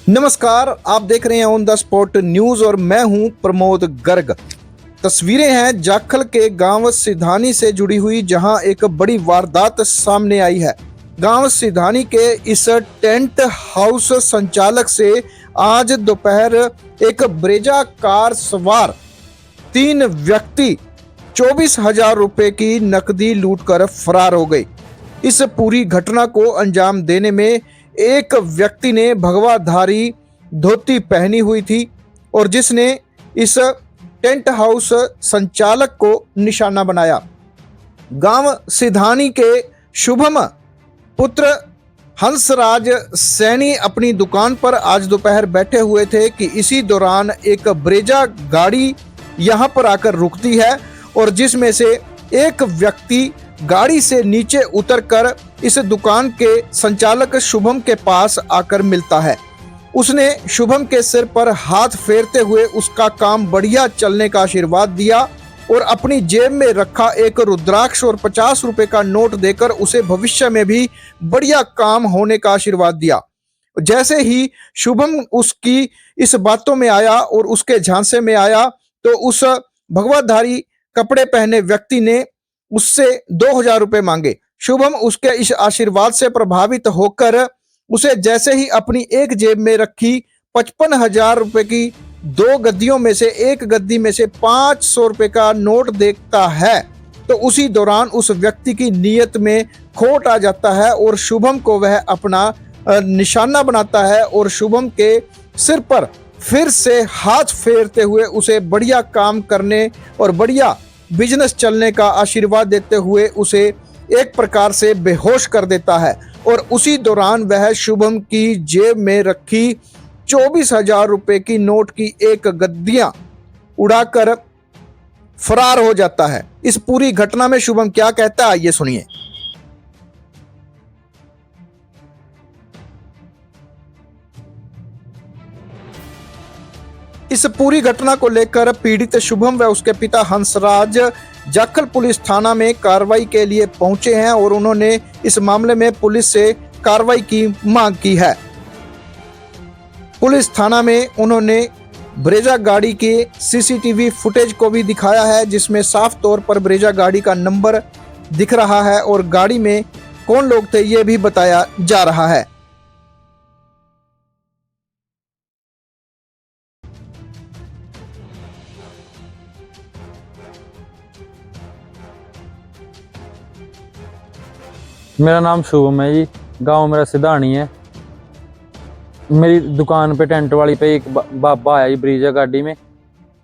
नमस्कार, आप देख रहे हैं ऑन द स्पॉट न्यूज और मैं हूं प्रमोद गर्ग। तस्वीरें हैं जाखल के गांव सिधानी से जुड़ी हुई, जहां एक बड़ी वारदात सामने आई है। गांव सिधानी के इस टेंट हाउस संचालक से आज दोपहर एक ब्रेजा कार सवार 3 व्यक्ति 24,000 रुपए की नकदी लूटकर फरार हो गए। इस पूरी घटना को अंजाम देने में एक व्यक्ति ने भगवाधारी धोती पहनी हुई थी और जिसने इस टेंट हाउस संचालक को निशाना बनाया। गांव सिधानी के शुभम पुत्र हंसराज सैनी अपनी दुकान पर आज दोपहर बैठे हुए थे कि इसी दौरान एक ब्रेजा गाड़ी यहां पर आकर रुकती है और जिसमें से एक व्यक्ति गाड़ी से नीचे उतरकर इस दुकान के संचालक शुभम के पास आकर मिलता है। उसने शुभम के सिर पर हाथ फेरते हुए उसका काम बढ़िया चलने का आशीर्वाद दिया और अपनी जेब में रखा एक रुद्राक्ष और 50 रुपए का नोट देकर उसे भविष्य में भी बढ़िया काम होने का आशीर्वाद दिया। जैसे ही शुभम उसकी इस बातों में आया और उसके झांसे में आया तो उस भगवाधारी कपड़े पहने व्यक्ति ने उससे 2,000 रुपए मांगे। शुभम उसके इस आशीर्वाद से प्रभावित होकर उसे जैसे ही अपनी एक जेब में रखी 55,000 रुपए की 2 गद्दियों में से एक गद्दी में से 500 रुपए का नोट देखता है तो उसी दौरान उस व्यक्ति की नीयत में खोट आ जाता है और शुभम को वह अपना निशाना बनाता है और शुभम के सिर पर फिर से हाथ फेरते हुए उसे बढ़िया काम करने और बढ़िया बिजनेस चलने का आशीर्वाद देते हुए उसे एक प्रकार से बेहोश कर देता है और उसी दौरान वह शुभम की जेब में रखी 24,000 रुपए की नोट की एक गद्दियां उड़ाकर फरार हो जाता है। इस पूरी घटना में शुभम क्या कहता है, आइए सुनिए। इस पूरी घटना को लेकर पीड़ित शुभम व उसके पिता हंसराज जाखल पुलिस थाना में कार्रवाई के लिए पहुंचे हैं और उन्होंने इस मामले में पुलिस से कार्रवाई की मांग की है। पुलिस थाना में उन्होंने ब्रेजा गाड़ी के सीसीटीवी फुटेज को भी दिखाया है जिसमें साफ तौर पर ब्रेजा गाड़ी का नंबर दिख रहा है और गाड़ी में कौन लोग थे ये भी बताया जा रहा है। मेरा नाम शुभम है जी। गांव मेरा सिधानी है। मेरी दुकान पे टेंट वाली पे एक बाबा आया जी ब्रीजा गाड़ी में।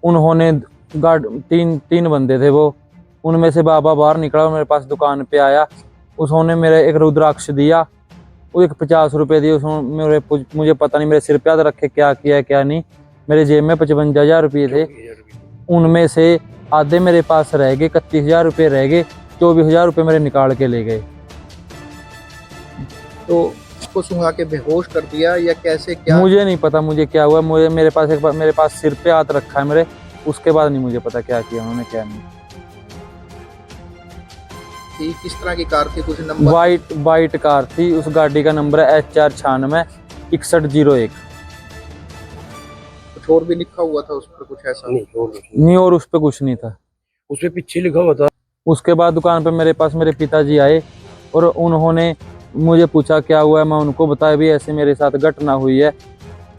उन्होंने तीन बंदे थे वो। उनमें से बाबा बाहर निकला और मेरे पास दुकान पे आया। उसने मेरे एक रुद्राक्ष दिया, वो एक 50 रुपए दिए। उसने मुझे पता नहीं मेरे सिर पे हाथ रखे क्या किया क्या नहीं। मेरे जेब में 55,000 रुपये थे। उनमें से आधे मेरे पास रह गए, 31,000 रुपये रह गए। 24,000 रुपये मेरे निकाल के ले गए। तो उसको सुंघा के बेहोश कर दिया या कैसे, क्या मुझे नहीं पता मुझे क्या हुआ। मुझे मेरे पास सिर पे हाथ रखा है मेरे, उसके बाद नहीं मुझे पता क्या किया उन्होंने क्या नहीं। थी किस तरह की कार थी, कुछ नंबर? वाइट कार थी। उस गाड़ी का नंबर है HR 96 6101। कुछ और भी लिखा हुआ था उस पर? कुछ ऐसा नहीं और उस पर कुछ नहीं था। उस पे पीछे लिखा हुआ था। उसके बाद दुकान पे मेरे पास मेरे पिताजी आए और उन्होंने मुझे पूछा क्या हुआ है। मैं उनको बताया भी ऐसे मेरे साथ घटना हुई है।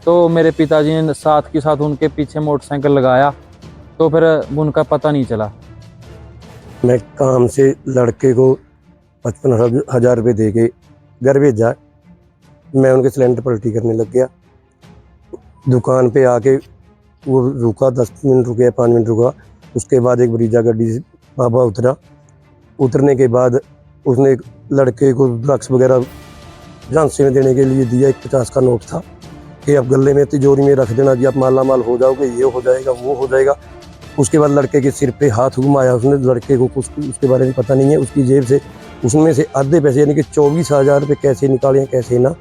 तो मेरे पिताजी ने साथ के साथ उनके पीछे मोटरसाइकिल लगाया तो फिर उनका पता नहीं चला। मैं काम से लड़के को 55,000 रुपये दे के घर भेजा। मैं उनके सिलेंडर पलटी करने लग गया। दुकान पे आके वो रुका, 10 मिनट रुके, 5 मिनट रुका। उसके बाद एक ब्रीजा गाड़ी से बाबा उतरा। उतरने के बाद उसने एक लड़के को ड्रग्स वगैरह झांसे में देने के लिए दिया। एक 50 का नोट था कि आप गले में तिजोरी में रख देना जी, आप माला माल हो जाओगे, ये हो जाएगा वो हो जाएगा। उसके बाद लड़के के सिर पे हाथ घुमाया उसने। लड़के को कुछ उसके बारे में पता नहीं है। उसकी जेब से उसमें से आधे पैसे यानी कि 24,000 रुपये कैसे निकाले कैसे ना,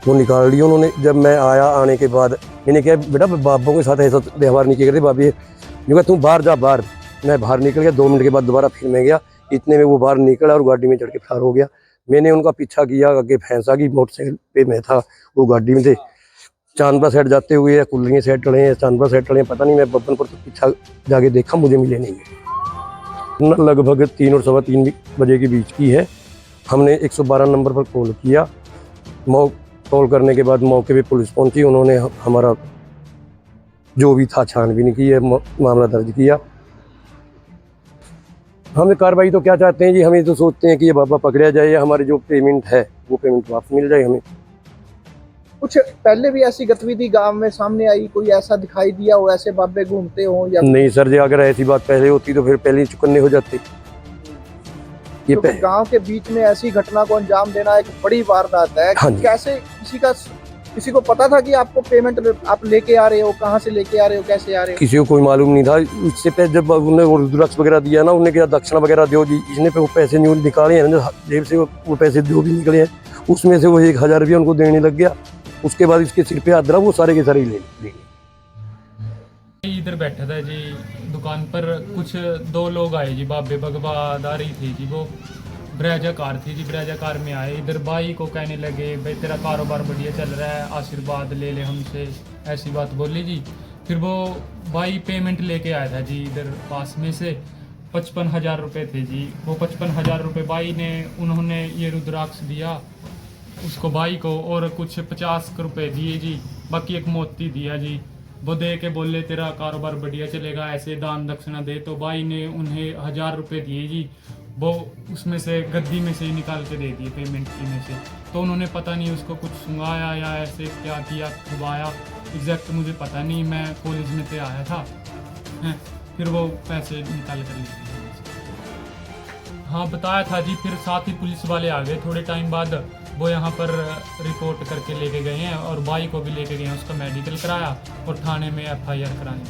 वो निकाल लिए उन्होंने। जब मैं आया, आने के बाद मैंने कहा बेटा बाबों के साथ ऐसा व्यवहार नहीं किया करते। बाबी जो तू बाहर जा, बाहर। मैं बाहर निकल गया। 2 मिनट के बाद दोबारा फिर मैं गया। इतने में वो बाहर निकला और गाड़ी में चढ़ के फरार हो गया। मैंने उनका पीछा किया, आगे भैंसा की मोटरसाइकिल पे मैं था, वो गाड़ी में थे। चांदपा साइड जाते हुए या कुल्लनी साइड चढ़े हैं, चांदपा साइड चढ़े हैं, पता नहीं। मैं बब्बनपुर तो पीछा जाके देखा, मुझे मिले नहीं। लगभग 3 और सवा 3 बजे के बीच की है। हमने 112 नंबर पर कॉल किया। कॉल करने के बाद मौके पे पुलिस पहुंची। उन्होंने हमारा जो भी था छानबीन की है, मामला दर्ज किया। हमें कार्रवाई तो क्या चाहते हैं जी, हमें तो सोचते हैं कि ये बाबा पकड़ा जाए या हमारी जो पेमेंट है वो पेमेंट वापस मिल जाए हमें। कुछ पहले भी ऐसी गतिविधि गांव में सामने आई, कोई ऐसा दिखाई दिया हो, ऐसे बाबे घूमते हो या नहीं सर जी, अगर ऐसी बात पहले होती तो फिर पहले ही चुकन्ने हो जाते। ये क्योंकि गांव के बीच में ऐसी घटना को अंजाम देना एक बड़ी वारदात है। हाँ जी। कैसे किसी को पता था कि आपको पेमेंट आप लेके आ रहे हो, कहाँ से लेके आ रहे हो, कैसे आ रहे हो? किसी को कोई मालूम नहीं था। इससे पहले जब उन्होंने वो रुद्राक्ष वगैरह दिया ना, उन्होंने कहा दक्षिणा वगैरह दो जी। इसने पे वो पैसे नहीं निकाले हैं, जेब से वो पैसे जो भी निकले हैं उसमें से वो 1000 रुपया उनको देने लग गया। उसके बाद इसके सिर पे हाथ धरा, वो सारे के सारे ही ले लिए। इधर बैठा था जी दुकान पर, कुछ 2 लोग आए जी, बाबे बगबादारी थी जी, वो ब्रेजा कार थी जी। ब्रेजा कार में आए, इधर भाई को कहने लगे भाई तेरा कारोबार बढ़िया चल रहा है, आशीर्वाद ले ले हमसे, ऐसी बात बोली जी। फिर वो भाई पेमेंट लेके आया था जी, इधर पास में से 55,000 रुपये थे जी। वो 55,000 रुपये भाई ने, उन्होंने ये रुद्राक्ष दिया उसको भाई को, और कुछ 50 रुपये दिए जी, बाकी एक मोती दिया जी। वो दे के बोले तेरा कारोबार बढ़िया चलेगा, ऐसे दान दक्षिणा दे। तो भाई ने उन्हें 1000 रुपये दिए जी। वो उसमें से गद्दी में से ही निकाल के दे दिए पेमेंट की में से। तो उन्होंने पता नहीं उसको कुछ सुंघाया या ऐसे क्या किया, खुबाया, एग्जैक्ट मुझे पता नहीं, मैं कॉलेज में से आया था। फिर वो पैसे निकाल कर लिए। हाँ बताया था जी। फिर साथ ही पुलिस वाले आ गए थोड़े टाइम बाद। वो यहाँ पर रिपोर्ट करके लेके गए हैं और भाई को भी लेके गए हैं, उसका मेडिकल कराया और थाने में FIR कराने।